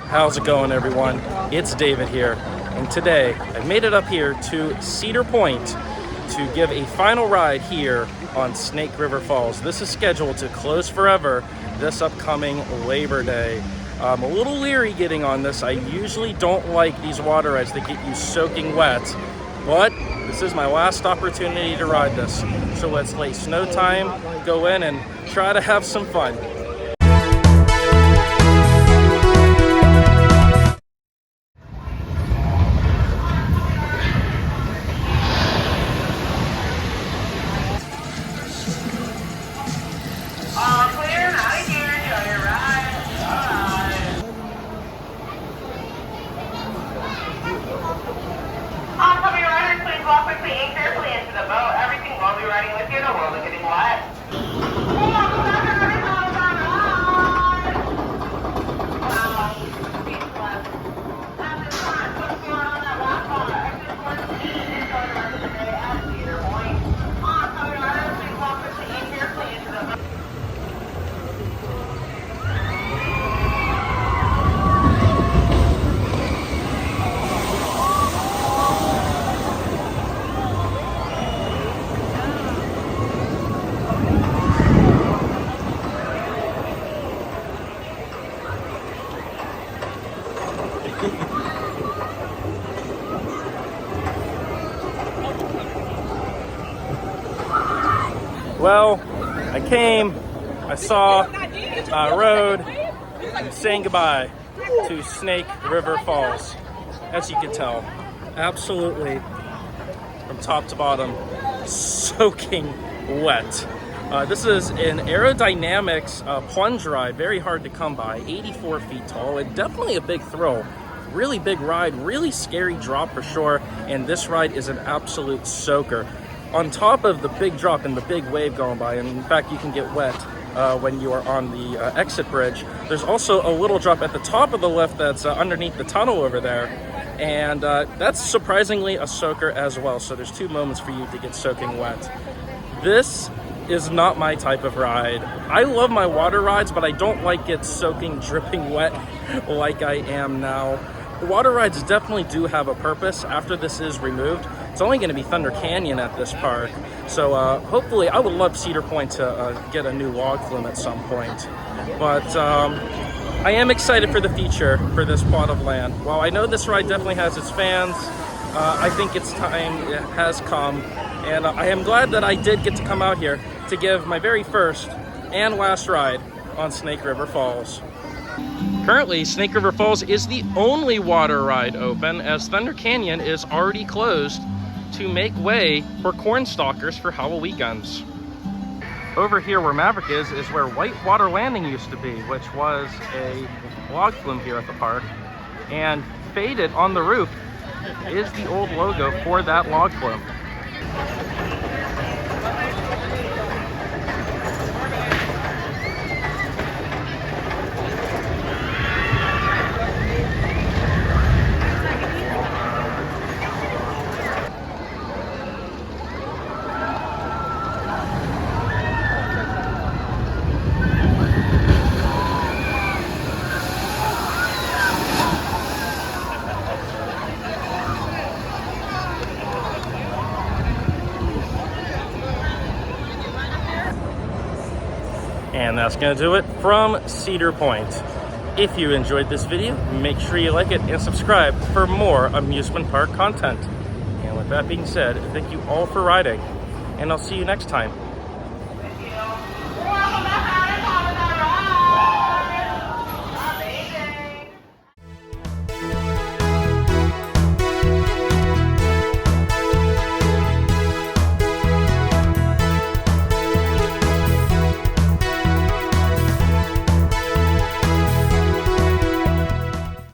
How's it going, everyone? It's David here, and today I made it up here to Cedar Point to give a final ride here on Snake River Falls. This is scheduled to close forever this upcoming Labor Day. I'm a little leery getting on this. I usually don't like these water rides that get you soaking wet, but this is my last opportunity to ride this. So let's waste no time, go in and try to have some fun. Walk quickly and carefully into the boat. Everything will be riding with you. The world is getting wet. Well, I came, I saw, I rode, and saying goodbye to Snake River Falls. As you can tell, absolutely from top to bottom, soaking wet. This is an aerodynamics plunge ride, very hard to come by, 84 feet tall, and definitely a big thrill. Really big ride, really scary drop for sure, and this ride is an absolute soaker. On top of the big drop and the big wave going by, and in fact you can get wet when you are on the exit bridge, there's also a little drop at the top of the lift that's underneath the tunnel over there, and that's surprisingly a soaker as well. So there's two moments for you to get soaking wet. This is not my type of ride. I love my water rides, but I don't like it soaking, dripping wet like I am now. The water rides definitely do have a purpose after this is removed. It's only going to be Thunder Canyon at this park. So hopefully, I would love Cedar Point to get a new log flume at some point. But I am excited for the future for this plot of land. While I know this ride definitely has its fans, I think its time has come. And I am glad that I did get to come out here to give my very first and last ride on Snake River Falls. Currently, Snake River Falls is the only water ride open, as Thunder Canyon is already closed to make way for Cornstalkers for Halloween. Over here where Maverick is where Whitewater Landing used to be, which was a log flume here at the park. And faded on the roof is the old logo for that log flume. And that's going to do it from Cedar Point. If you enjoyed this video, make sure you like it and subscribe for more amusement park content. And with that being said, thank you all for riding, and I'll see you next time.